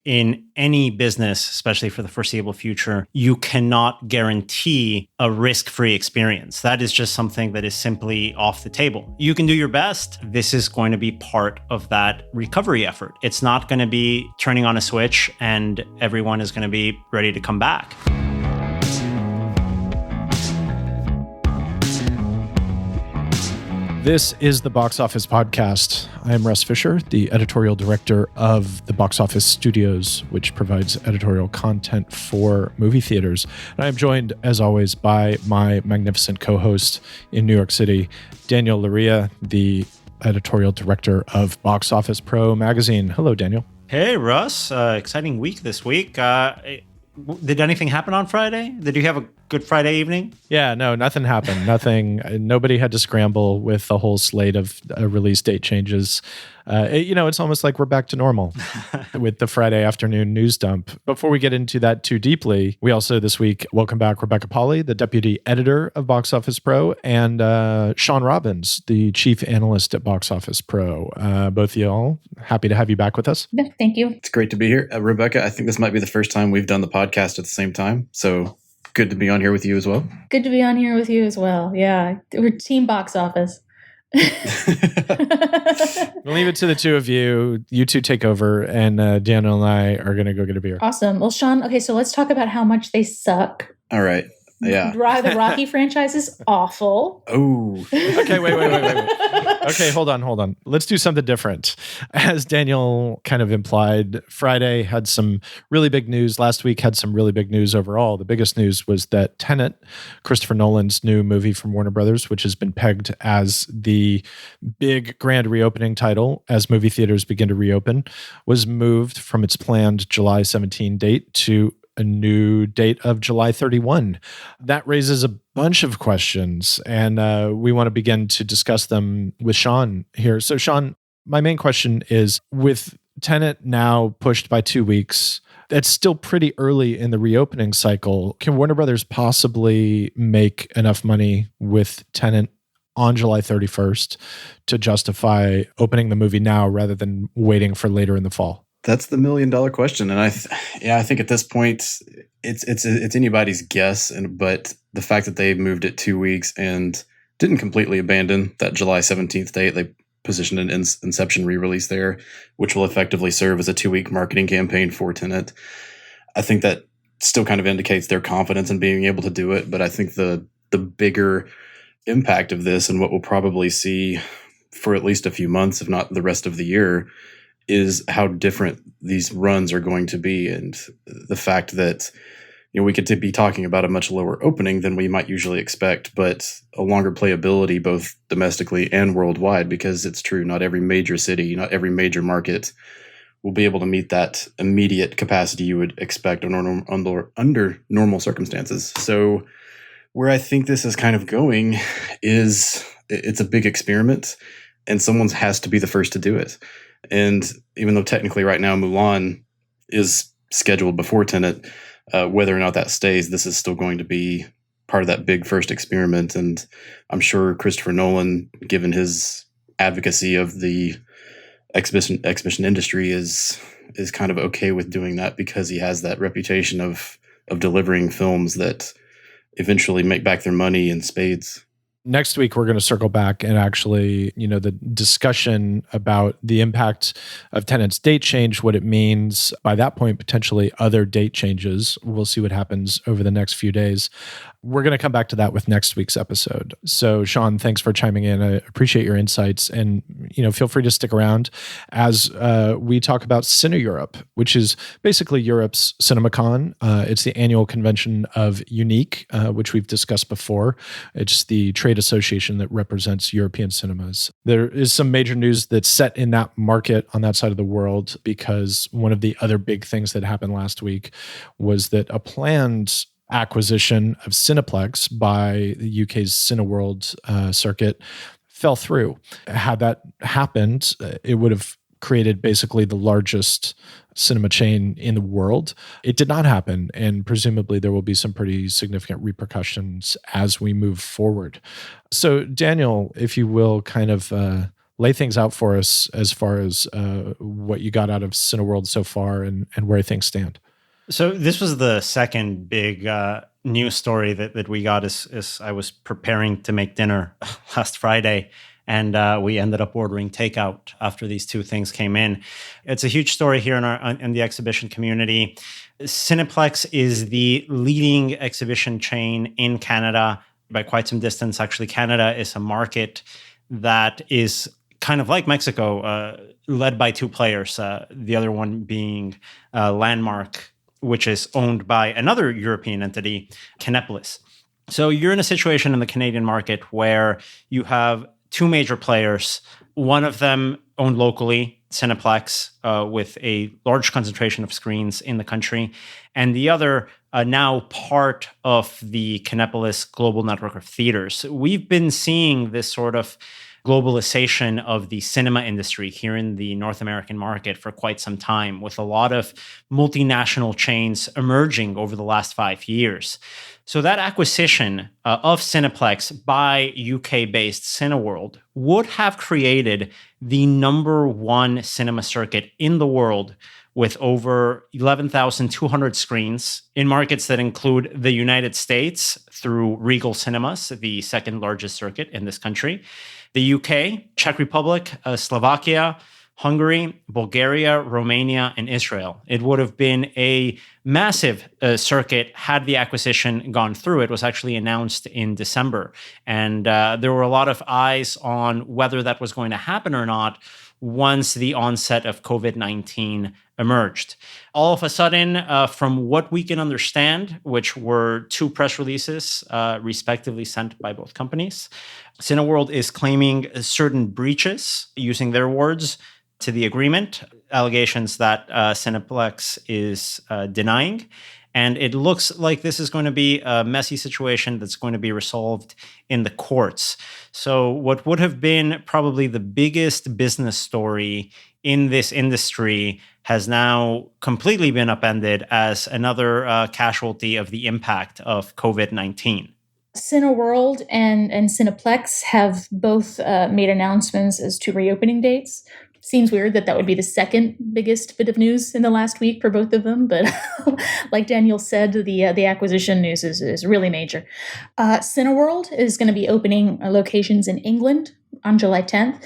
in any business, especially for the foreseeable future, you cannot guarantee a risk-free experience. That is just something that is simply off the table. You can do your best. This is going to be part of that recovery effort. It's not going to be turning on a switch and everyone is going to be ready to come back. This is the Box Office Podcast. I am Russ Fisher, the editorial director of the Box Office Studios, which provides editorial content for movie theaters. And I am joined, as always, by my magnificent co-host in New York City, Daniel Laria, the editorial director of Box Office Pro magazine. Hello, Daniel. Hey, Russ. Exciting week this week. Did anything happen on Friday? Did you have a good Friday evening? Yeah, no, nothing happened. Nobody had to scramble with the whole slate of release date changes. It's almost like we're back to normal with the Friday afternoon news dump. Before we get into that too deeply, we also this week welcome back Rebecca Pauley, the deputy editor of Box Office Pro, and Sean Robbins, the chief analyst at Box Office Pro. Both of y'all, happy to have you back with us. Yeah, thank you. It's great to be here. Rebecca, I think this might be the first time we've done the podcast at the same time. So good to be on here with you as well. Good to be on here with you as well. Yeah, we're team Box Office. We'll leave it to the two of you. You two take over, and Daniel and I are going to go get a beer. Awesome. Well, Sean, okay, so let's talk about how much they suck. All right. Yeah. The Rocky franchise is awful. Oh. Okay, wait. Okay, hold on. Let's do something different. As Daniel kind of implied, Friday had some really big news. Last week had some really big news overall. The biggest news was that Tenet, Christopher Nolan's new movie from Warner Brothers, which has been pegged as the big grand reopening title as movie theaters begin to reopen, was moved from its planned July 17 date to a new date of July 31. That raises a bunch of questions, and we want to begin to discuss them with Sean here. So, Sean, my main question is, with Tenet now pushed by 2 weeks, that's still pretty early in the reopening cycle. Can Warner Brothers possibly make enough money with Tenet on July 31st to justify opening the movie now rather than waiting for later in the fall? That's the $1 million question, and I think at this point it's anybody's guess. But the fact that they moved it 2 weeks and didn't completely abandon that July 17th date, they positioned an Inception re-release there, which will effectively serve as a 2-week marketing campaign for Tenet. I think that still kind of indicates their confidence in being able to do it. But I think the bigger impact of this, and what we'll probably see for at least a few months, if not the rest of the year, is how different these runs are going to be, and the fact that we could be talking about a much lower opening than we might usually expect, but a longer playability both domestically and worldwide, because it's true, not every major city, not every major market will be able to meet that immediate capacity you would expect under normal circumstances. So where I think this is kind of going is it's a big experiment, and someone has to be the first to do it. And even though technically right now Mulan is scheduled before Tenet, whether or not that stays, this is still going to be part of that big first experiment. And I'm sure Christopher Nolan, given his advocacy of the exhibition industry, is kind of okay with doing that, because he has that reputation of delivering films that eventually make back their money in spades. Next week, we're going to circle back and actually, the discussion about the impact of Tenet's date change, what it means. By that point, potentially other date changes. We'll see what happens over the next few days. We're going to come back to that with next week's episode. So, Sean, thanks for chiming in. I appreciate your insights, and feel free to stick around as we talk about CineEurope, which is basically Europe's CinemaCon. It's the annual convention of Unique, which we've discussed before. It's the trade association that represents European cinemas. There is some major news that's set in that market on that side of the world, because one of the other big things that happened last week was that a planned acquisition of Cineplex by the UK's Cineworld circuit fell through. Had that happened, it would have created basically the largest cinema chain in the world. It did not happen, and presumably there will be some pretty significant repercussions as we move forward. So, Daniel, if you will, kind of lay things out for us as far as what you got out of Cineworld so far and where things stand. So this was the second big news story that we got as I was preparing to make dinner last Friday. And we ended up ordering takeout after these two things came in. It's a huge story here in the exhibition community. Cineplex is the leading exhibition chain in Canada by quite some distance. Actually, Canada is a market that is kind of like Mexico, led by two players, the other one being Landmark, which is owned by another European entity, Cinepolis. So you're in a situation in the Canadian market where you have two major players, one of them owned locally, Cineplex, with a large concentration of screens in the country, and the other now part of the Cinepolis global network of theaters. We've been seeing this sort of globalization of the cinema industry here in the North American market for quite some time, with a lot of multinational chains emerging over the last 5 years. So that acquisition of Cineplex by UK-based Cineworld would have created the number one cinema circuit in the world with over 11,200 screens in markets that include the United States through Regal Cinemas, the second largest circuit in this country, the UK, Czech Republic, Slovakia, Hungary, Bulgaria, Romania, and Israel. It would have been a massive circuit had the acquisition gone through. It was actually announced in December. And there were a lot of eyes on whether that was going to happen or not once the onset of COVID-19 emerged. All of a sudden, from what we can understand, which were two press releases respectively sent by both companies, Cineworld is claiming certain breaches, using their words, to the agreement, allegations that Cineplex is denying. And it looks like this is going to be a messy situation that's going to be resolved in the courts. So what would have been probably the biggest business story in this industry has now completely been upended as another casualty of the impact of COVID-19. Cineworld and Cineplex have both made announcements as to reopening dates. Seems weird that would be the second biggest bit of news in the last week for both of them, but like Daniel said, the acquisition news is really major. Cineworld is going to be opening locations in England on July 10th.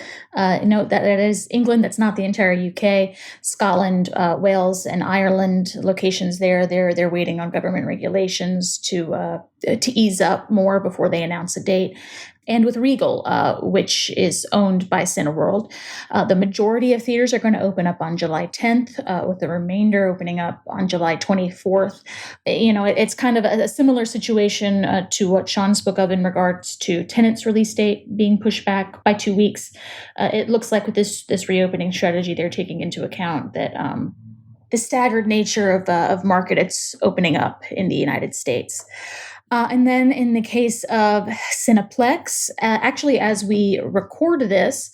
Note that it is England, that's not the entire UK, Scotland, Wales, and Ireland locations there. They're waiting on government regulations to ease up more before they announce a date. And with Regal, which is owned by Cineworld, the majority of theaters are going to open up on July 10th, with the remainder opening up on July 24th. It's kind of a similar situation to what Sean spoke of in regards to Tenet's release date being pushed back by 2 weeks. It looks like with this reopening strategy, they're taking into account that the staggered nature of markets opening up in the United States. And then in the case of Cineplex, actually, as we record this,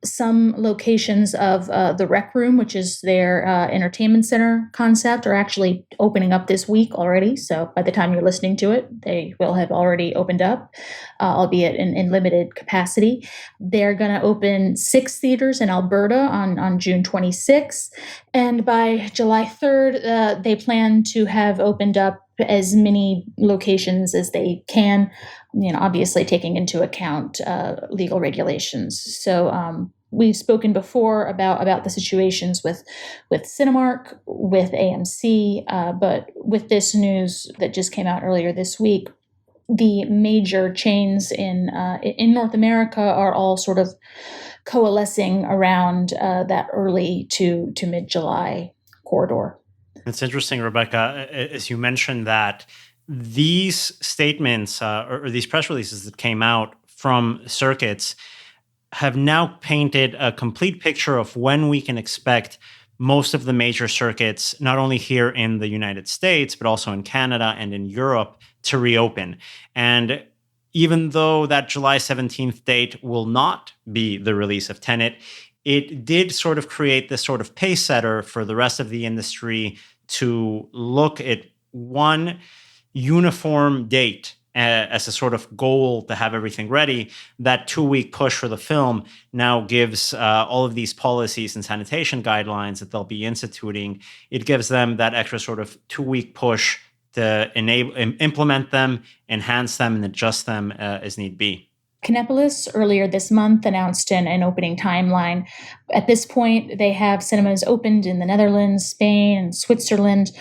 some locations of the Rec Room, which is their entertainment center concept, are actually opening up this week already. So by the time you're listening to it, they will have already opened up, albeit in limited capacity. They're going to open 6 theaters in Alberta on June 26th. And by July 3rd, they plan to have opened up as many locations as they can, obviously taking into account legal regulations. So we've spoken before about the situations with Cinemark, with AMC, but with this news that just came out earlier this week, the major chains in North America are all sort of coalescing around that early to mid-July corridor. It's interesting, Rebecca, as you mentioned that these statements or these press releases that came out from circuits have now painted a complete picture of when we can expect most of the major circuits, not only here in the United States, but also in Canada and in Europe, to reopen. And even though that July 17th date will not be the release of Tenet, it did sort of create this sort of pace setter for the rest of the industry to look at one uniform date as a sort of goal to have everything ready, that 2-week push for the film now gives all of these policies and sanitation guidelines that they'll be instituting. It gives them that extra sort of 2-week push to implement them, enhance them, and adjust them as need be. Cinepolis earlier this month announced an opening timeline. At this point, they have cinemas opened in the Netherlands, Spain, and Switzerland,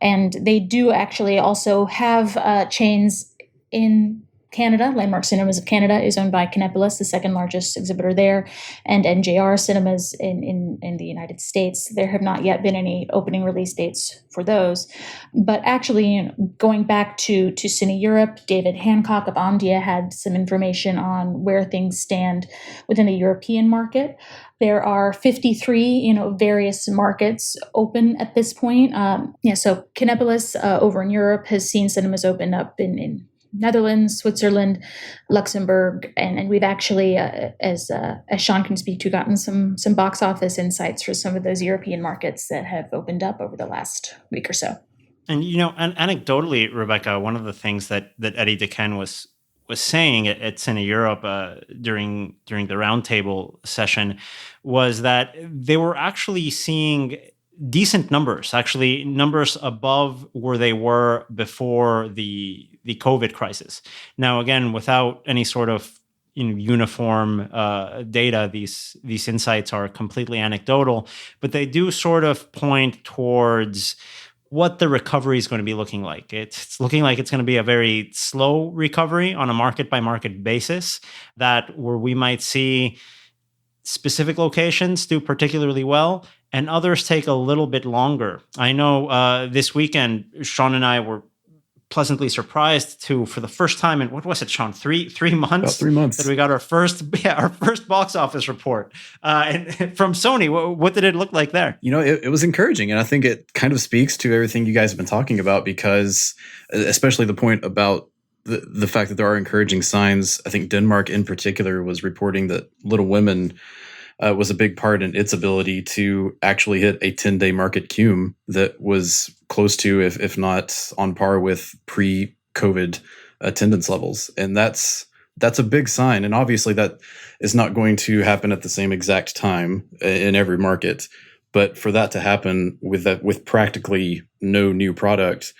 and they do actually also have chains in Canada. Landmark Cinemas of Canada is owned by Cinepolis, the second largest exhibitor there, and NJR Cinemas in the United States. There have not yet been any opening release dates for those. But actually, going back to CineEurope, David Hancock of Omdia had some information on where things stand within the European market. There are 53, various markets open at this point. So Cinepolis over in Europe has seen cinemas open up in Netherlands, Switzerland, Luxembourg, and we've actually, as Sean can speak to, gotten some box office insights for some of those European markets that have opened up over the last week or so. And anecdotally, Rebecca, one of the things that Eddie Dequesne was saying at CineEurope during the roundtable session was that they were actually seeing decent numbers, actually numbers above where they were before the COVID crisis. Now, again, without any sort of uniform data, these insights are completely anecdotal, but they do sort of point towards what the recovery is going to be looking like. It's looking like it's going to be a very slow recovery on a market-by-market basis, that where we might see specific locations do particularly well, and others take a little bit longer. I know this weekend, Sean and I were pleasantly surprised to, for the first time in, what was it, Sean? 3 months? About 3 months. That we got our first box office report. And from Sony, what did it look like there? It was encouraging. And I think it kind of speaks to everything you guys have been talking about, because especially the point about the fact that there are encouraging signs. I think Denmark in particular was reporting that Little Women was a big part in its ability to actually hit a 10-day market cum that was close to, if not on par with pre-COVID attendance levels. And that's a big sign. And obviously that is not going to happen at the same exact time in every market. But for that to happen with practically no new product,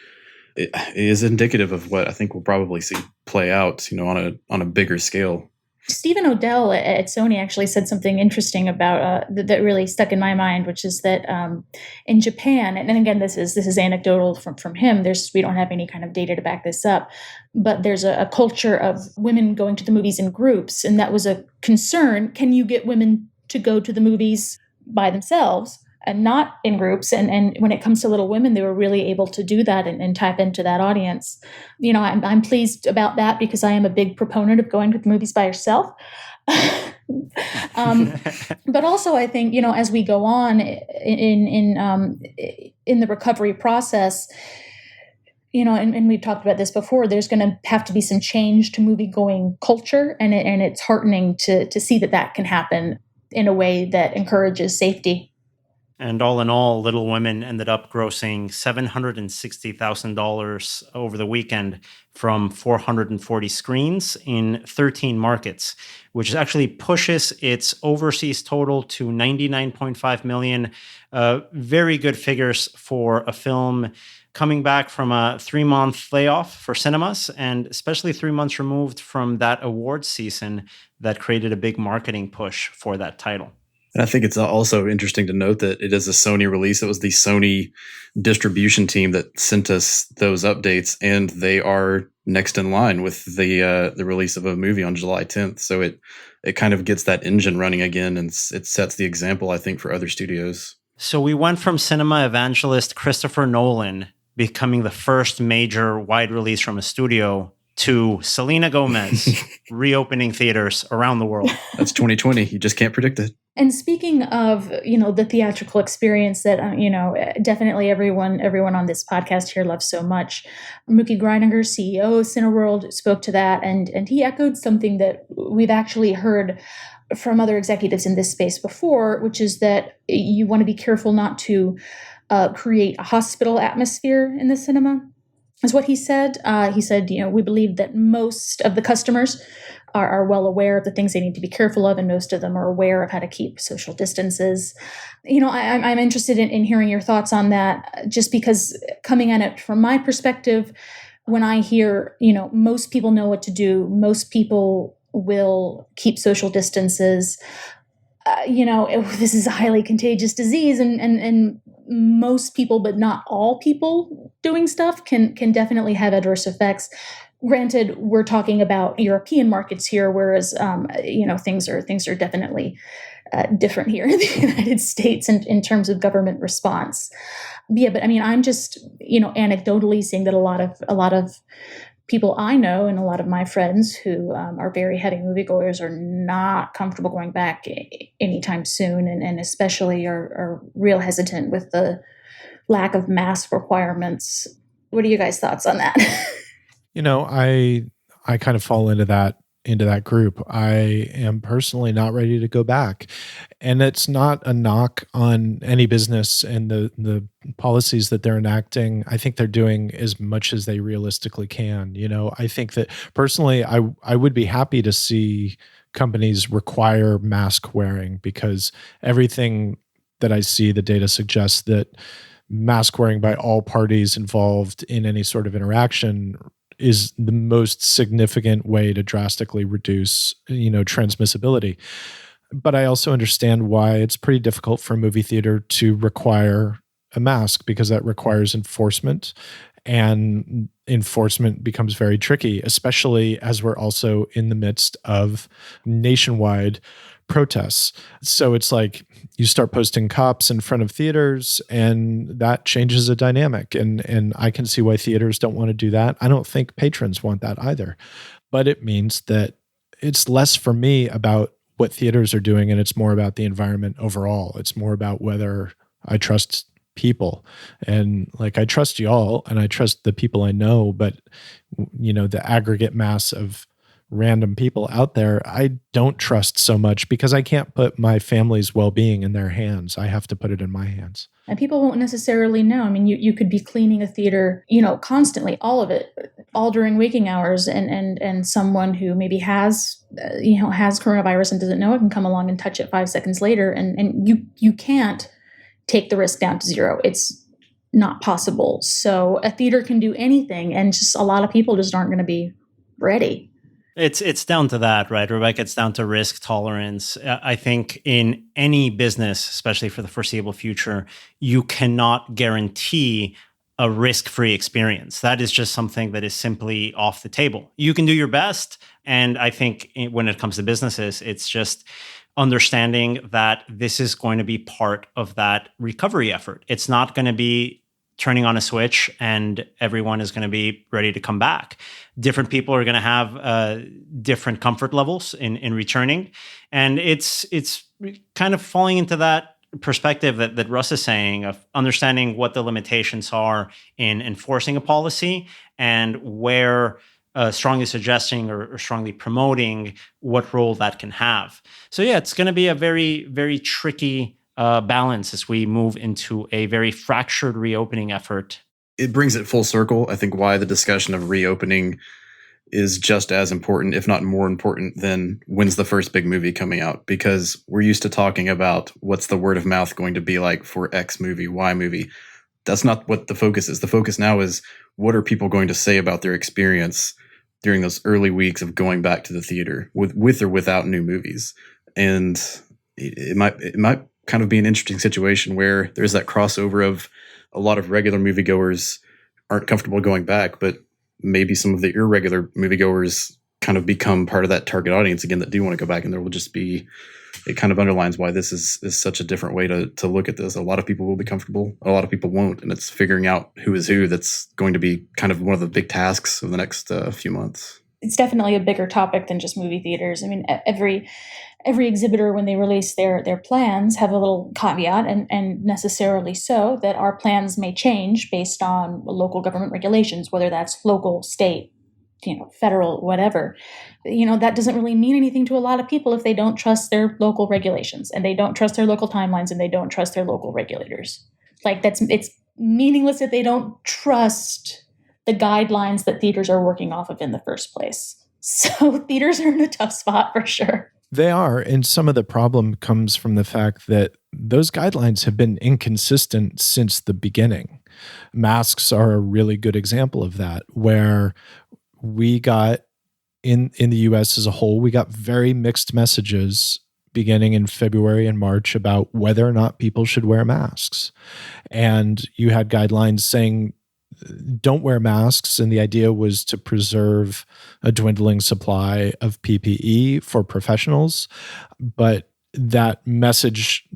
it is indicative of what I think we'll probably see play out, on a bigger scale. Stephen Odell at Sony actually said something interesting about that really stuck in my mind, which is that in Japan, and again, this is anecdotal from him. We don't have any kind of data to back this up, but there's a culture of women going to the movies in groups, and that was a concern. Can you get women to go to the movies by themselves and not in groups? And when it comes to Little Women, they were really able to do that and tap into that audience. I'm pleased about that, because I am a big proponent of going to the movies by yourself. But also, I think, as we go on in the recovery process, and we've talked about this before, there's going to have to be some change to movie-going culture, and it's heartening to see that can happen in a way that encourages safety. And all in all, Little Women ended up grossing $760,000 over the weekend from 440 screens in 13 markets, which actually pushes its overseas total to $99.5 million. Very good figures for a film coming back from a 3-month layoff for cinemas, and especially 3 months removed from that awards season that created a big marketing push for that title. And I think it's also interesting to note that it is a Sony release. It was the Sony distribution team that sent us those updates, and they are next in line with the release of a movie on July 10th. So it kind of gets that engine running again, and it sets the example, I think, for other studios. So we went from cinema evangelist Christopher Nolan becoming the first major wide release from a studio to Selena Gomez reopening theaters around the world. That's 2020. You just can't predict it. And speaking of, the theatrical experience that, definitely everyone on this podcast here loves so much, Mookie Greininger, CEO of Cineworld, spoke to that, and he echoed something that we've actually heard from other executives in this space before, which is that you want to be careful not to create a hospital atmosphere in the cinema. is what he said. He said, we believe that most of the customers are well aware of the things they need to be careful of, and most of them are aware of how to keep social distances. I'm interested in hearing your thoughts on that, just because coming at it from my perspective, when I hear, most people know what to do, most people will keep social distances, this is a highly contagious disease, and most people, but not all people doing stuff can definitely have adverse effects. Granted, we're talking about European markets here, whereas things are definitely different here in the United States in terms of government response. Yeah, but I mean, I'm just anecdotally seeing that a lot of people I know and a lot of my friends who are very heavy moviegoers are not comfortable going back anytime soon, and especially are real hesitant with the lack of mask requirements. What are you guys' thoughts on that? I kind of fall into that group. I am personally not ready to go back. And it's not a knock on any business and the policies that they're enacting. I think they're doing as much as they realistically can. I think that personally, I would be happy to see companies require mask wearing, because everything that I see, the data suggests that mask wearing by all parties involved in any sort of interaction is the most significant way to drastically reduce, transmissibility. But I also understand why it's pretty difficult for a movie theater to require a mask, because that requires enforcement, and enforcement becomes very tricky, especially as we're also in the midst of nationwide protests. So it's like you start posting cops in front of theaters, and that changes the dynamic. And I can see why theaters don't want to do that. I don't think patrons want that either. But it means that it's less for me about what theaters are doing, and it's more about the environment overall. It's more about whether I trust people. And like, I trust y'all and I trust the people I know, but the aggregate mass of random people out there, I don't trust so much, because I can't put my family's well-being in their hands. I have to put it in my hands. And people won't necessarily know. I mean, you could be cleaning a theater, constantly, all of it, all during waking hours, and someone who maybe has coronavirus and doesn't know it can come along and touch it 5 seconds later, and you can't take the risk down to zero. It's not possible. So a theater can do anything, and just a lot of people just aren't going to be ready. It's down to that, right, Rebecca? It's down to risk tolerance. I think in any business, especially for the foreseeable future, you cannot guarantee a risk-free experience. That is just something that is simply off the table. You can do your best. And I think when it comes to businesses, it's just understanding that this is going to be part of that recovery effort. It's not going to be turning on a switch and everyone is going to be ready to come back. Different people are going to have different comfort levels in returning. And it's kind of falling into that perspective that Russ is saying, of understanding what the limitations are in enforcing a policy, and where strongly suggesting or strongly promoting what role that can have. So yeah, it's going to be a very, very tricky balance as we move into a very fractured reopening effort. It brings it full circle. I think why the discussion of reopening is just as important, if not more important, than when's the first big movie coming out. Because we're used to talking about what's the word of mouth going to be like for X movie, Y movie. That's not what the focus is. The focus now is, what are people going to say about their experience during those early weeks of going back to the theater with or without new movies. And it might kind of be an interesting situation where there's that crossover of a lot of regular moviegoers aren't comfortable going back, but maybe some of the irregular moviegoers kind of become part of that target audience again that do want to go back. And there will just be, it kind of underlines why this is such a different way to look at this. A lot of people will be comfortable, a lot of people won't. And it's figuring out who is who that's going to be kind of one of the big tasks of the next few months. It's definitely a bigger topic than just movie theaters. I mean, every exhibitor, when they release their plans, have a little caveat, and necessarily so, that our plans may change based on local government regulations, whether that's local, state, federal, whatever. That doesn't really mean anything to a lot of people if they don't trust their local regulations, and they don't trust their local timelines, and they don't trust their local regulators. Like, it's meaningless if they don't trust the guidelines that theaters are working off of in the first place. So theaters are in a tough spot for sure. They are. And some of the problem comes from the fact that those guidelines have been inconsistent since the beginning. Masks are a really good example of that, where we got in the US as a whole, we got very mixed messages beginning in February and March about whether or not people should wear masks. And you had guidelines saying, don't wear masks. And the idea was to preserve a dwindling supply of PPE for professionals. But that message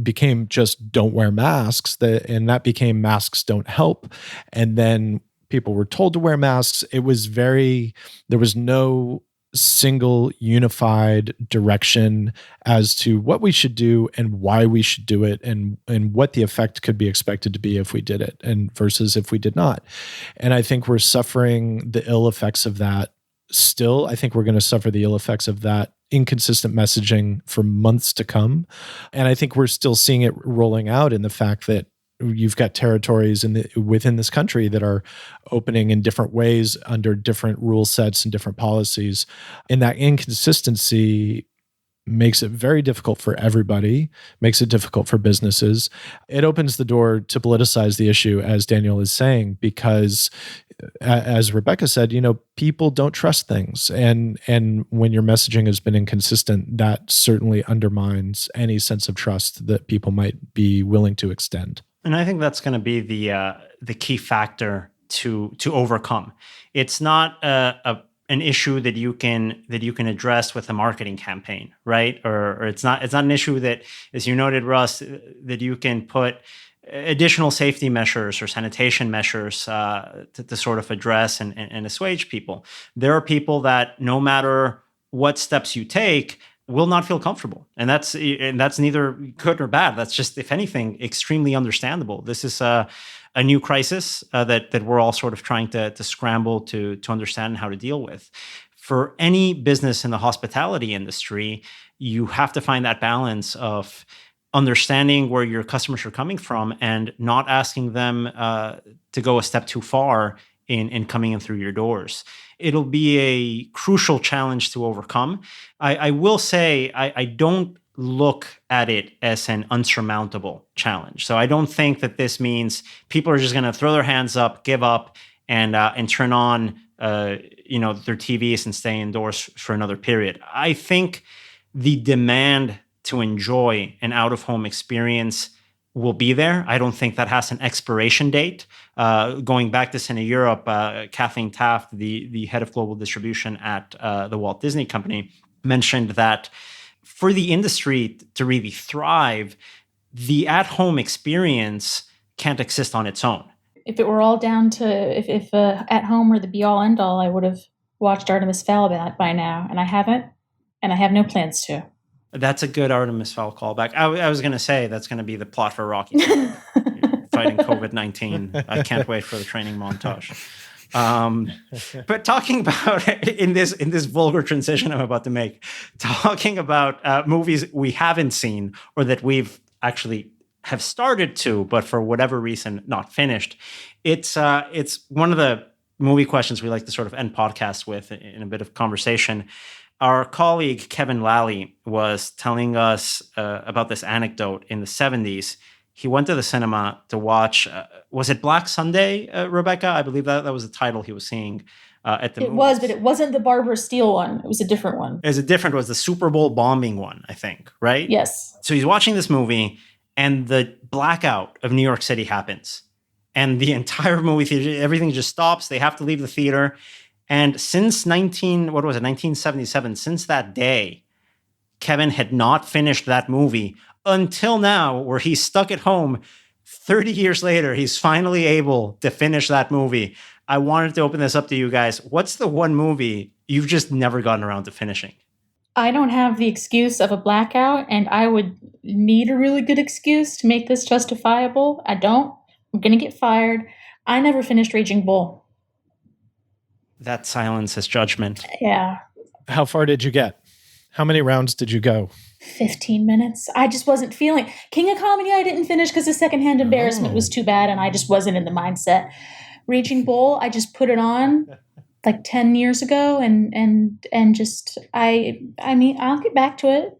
became just don't wear masks. And that became masks don't help. And then people were told to wear masks. There was no single unified direction as to what we should do and why we should do it and what the effect could be expected to be if we did it and versus if we did not. And I think we're suffering the ill effects of that still. I think we're going to suffer the ill effects of that inconsistent messaging for months to come. And I think we're still seeing it rolling out in the fact that you've got territories within this country that are opening in different ways under different rule sets and different policies. And that inconsistency makes it very difficult for everybody, makes it difficult for businesses. It opens the door to politicize the issue, as Daniel is saying, because as Rebecca said, people don't trust things. And when your messaging has been inconsistent, that certainly undermines any sense of trust that people might be willing to extend. And I think that's going to be the key factor to overcome. It's not an issue that you can address with a marketing campaign, right? Or it's not an issue that, as you noted, Russ, that you can put additional safety measures or sanitation measures to sort of address and assuage people. There are people that no matter what steps you take will not feel comfortable. And that's neither good nor bad. That's just, if anything, extremely understandable. This is a new crisis that we're all sort of trying to scramble to understand how to deal with. For any business in the hospitality industry, you have to find that balance of understanding where your customers are coming from and not asking them to go a step too far in coming in through your doors. It'll be a crucial challenge to overcome. I will say I don't look at it as an unsurmountable challenge. So I don't think that this means people are just going to throw their hands up, give up, and turn on their TVs and stay indoors for another period. I think the demand to enjoy an out-of-home experience will be there. I don't think that has an expiration date. Going back to CineEurope, Kathleen Taft, the head of global distribution at the Walt Disney Company, mentioned that for the industry to really thrive, the at-home experience can't exist on its own. If it were all down to if at home were the be-all end-all, I would have watched Artemis Fowl by now, and I haven't, and I have no plans to. That's a good Artemis Fowl callback. I was going to say that's going to be the plot for Rocky. Fighting COVID-19. I can't wait for the training montage. But talking about in this vulgar transition I'm about to make, talking about movies we haven't seen or that we've actually have started to, but for whatever reason not finished. It's one of the movie questions we like to sort of end podcasts with in a bit of conversation. Our colleague Kevin Lally was telling us about this anecdote in the 70s. He went to the cinema to watch, was it Black Sunday, Rebecca? I believe that was the title he was seeing at the movie. It was, but it wasn't the Barbara Steele one. It was a different one. It was the Super Bowl bombing one, I think, right? Yes. So he's watching this movie, and the blackout of New York City happens. And the entire movie theater, everything just stops. They have to leave the theater. And since 1977, since that day, Kevin had not finished that movie until now, where he's stuck at home 30 years later. He's finally able to finish that movie. I wanted to open this up to you guys. What's the one movie you've just never gotten around to finishing? I don't have the excuse of a blackout, and I would need a really good excuse to make this justifiable. I don't. I'm going to get fired. I never finished Raging Bull. That silence is judgment. Yeah. How far did you get? How many rounds did you go? 15 minutes. I just wasn't feeling. King of Comedy I didn't finish because the secondhand embarrassment was too bad, and I just wasn't in the mindset. Raging Bull, I just put it on like 10 years ago and just I mean, I'll get back to it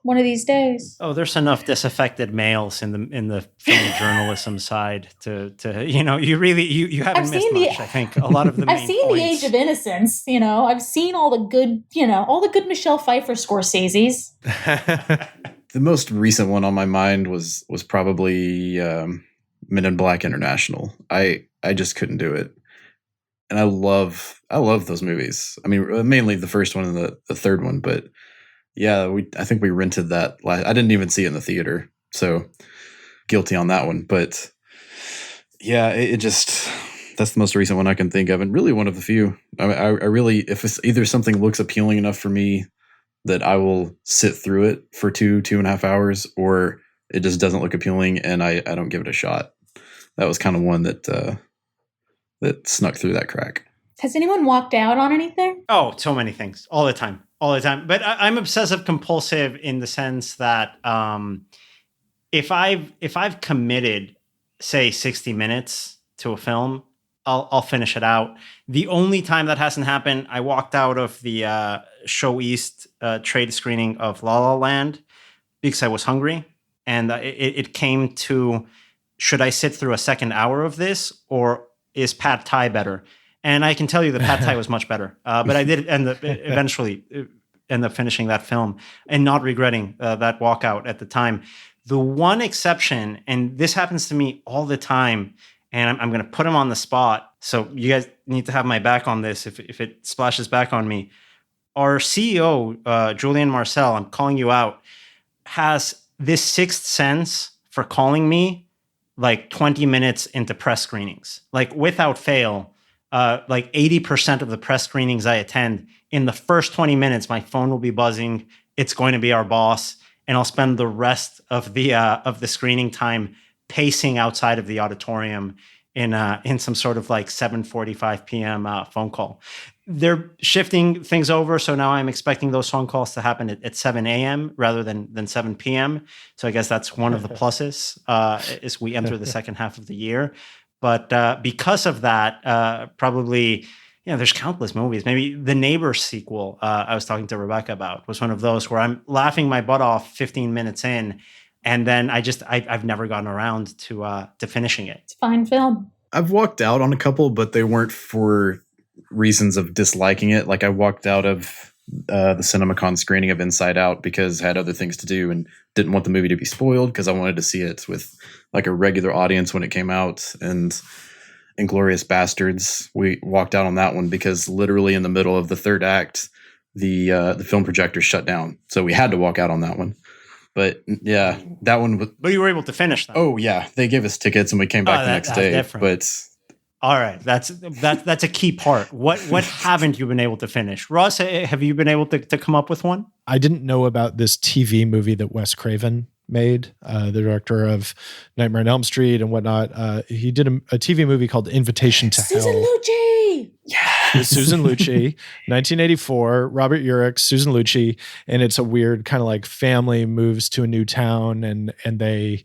one of these days. Oh, there's enough disaffected males in the film journalism side to you haven't missed much. I think a lot of the I've seen The Age of Innocence, I've seen all the good Michelle Pfeiffer Scorsese's. The most recent one on my mind was probably Men in Black International. I just couldn't do it. And I love those movies. I mean, mainly the first one and the third one, but yeah, I think we rented that. I didn't even see it in the theater, so guilty on that one. But yeah, it just, that's the most recent one I can think of, and really one of the few. I really, if it's either something looks appealing enough for me that I will sit through it for 2.5 hours, or it just doesn't look appealing and I don't give it a shot. That was kind of one that snuck through that crack. Has anyone walked out on anything? Oh, so many things. All the time. But I'm obsessive compulsive in the sense that if I've committed, say, 60 minutes to a film, I'll finish it out. The only time that hasn't happened, I walked out of the Show East trade screening of La La Land because I was hungry. And it came to, should I sit through a second hour of this, or is Pad Thai better? And I can tell you the Pad Thai was much better. But I did eventually end up finishing that film and not regretting that walkout at the time. The one exception, and this happens to me all the time, and I'm going to put him on the spot, so you guys need to have my back on this if it splashes back on me. Our CEO, Julian Marcel, I'm calling you out, has this sixth sense for calling me like 20 minutes into press screenings. Like without fail, like 80% of the press screenings I attend, in the first 20 minutes, my phone will be buzzing. It's going to be our boss, and I'll spend the rest of the screening time pacing outside of the auditorium in some sort of like 7:45 p.m. Phone call. They're shifting things over, so now I'm expecting those phone calls to happen at 7 a.m. rather than 7 p.m. So I guess that's one of the pluses as we enter the second half of the year. But because of that, probably, there's countless movies. Maybe the Neighbors sequel I was talking to Rebecca about was one of those where I'm laughing my butt off 15 minutes in, and then I've never gotten around to finishing it. It's a fine film. I've walked out on a couple, but they weren't for reasons of disliking it. Like I walked out of the CinemaCon screening of Inside Out because I had other things to do and didn't want the movie to be spoiled because I wanted to see it with like a regular audience when it came out. And Inglourious Bastards, we walked out on that one because literally in the middle of the third act, the film projector shut down. So we had to walk out on that one. But yeah, that one. But you were able to finish them. Oh yeah, they gave us tickets and we came back the next day. Different. But all right, that's a key part. What haven't you been able to finish, Ross? Have you been able to come up with one? I didn't know about this TV movie that Wes Craven made, the director of Nightmare on Elm Street and whatnot. He did a TV movie called Invitation to Susan Hell. Lucci! With Susan Lucci, 1984, Robert Urich, Susan Lucci, and it's a weird kind of like family moves to a new town and they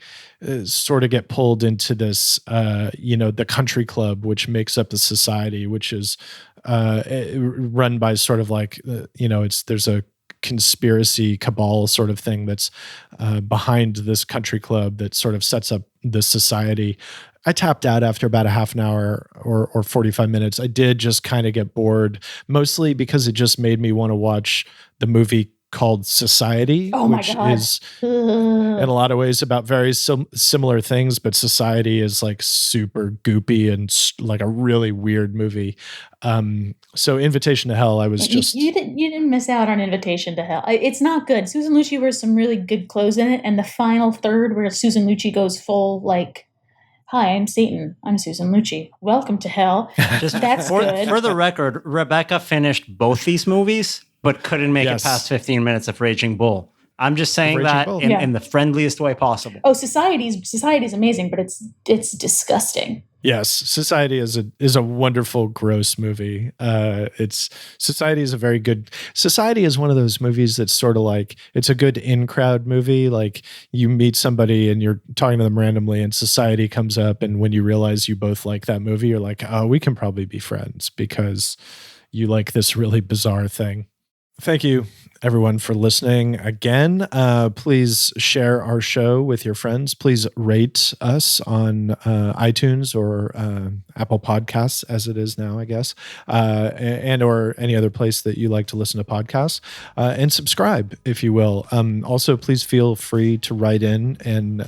sort of get pulled into this, the country club, which makes up the society, which is run by sort of like, there's a conspiracy cabal sort of thing that's behind this country club that sort of sets up the society. I tapped out after about a half an hour or 45 minutes. I did just kind of get bored, mostly because it just made me want to watch the movie called Society, which is in a lot of ways about very similar things, but Society is like super goopy and like a really weird movie. So Invitation to Hell, I was just... You didn't miss out on Invitation to Hell. It's not good. Susan Lucci wears some really good clothes in it, and the final third where Susan Lucci goes full like, "Hi, I'm Satan. I'm Susan Lucci. Welcome to hell." That's good. For the record, Rebecca finished both these movies, but couldn't make it past 15 minutes of Raging Bull. I'm just saying that in the friendliest way possible. Oh, Society's amazing, but it's disgusting. Yes, Society is a wonderful, gross movie. Society is a very good. Society is one of those movies that's sort of like, it's a good in-crowd movie. Like you meet somebody and you're talking to them randomly, and Society comes up, and when you realize you both like that movie, you're like, oh, we can probably be friends because you like this really bizarre thing. Thank you, everyone, for listening again. Please share our show with your friends. Please rate us on iTunes or Apple Podcasts, as it is now, I guess, and or any other place that you like to listen to podcasts. And subscribe, if you will. Also, please feel free to write in and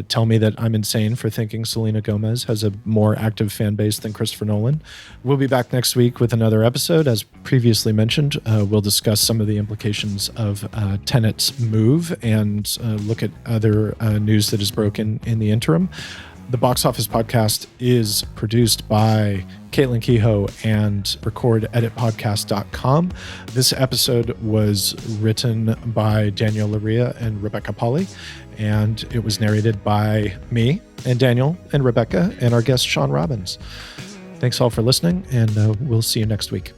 tell me that I'm insane for thinking Selena Gomez has a more active fan base than Christopher Nolan. We'll be back next week with another episode. As previously mentioned, we'll discuss some of the implications of Tenet's move and look at other news that is broken in the interim. The Box Office Podcast is produced by Caitlin Kehoe and recordeditpodcast.com. This episode was written by Daniel Laria and Rebecca Polly, and it was narrated by me and Daniel and Rebecca and our guest Sean Robbins. Thanks all for listening, and we'll see you next week.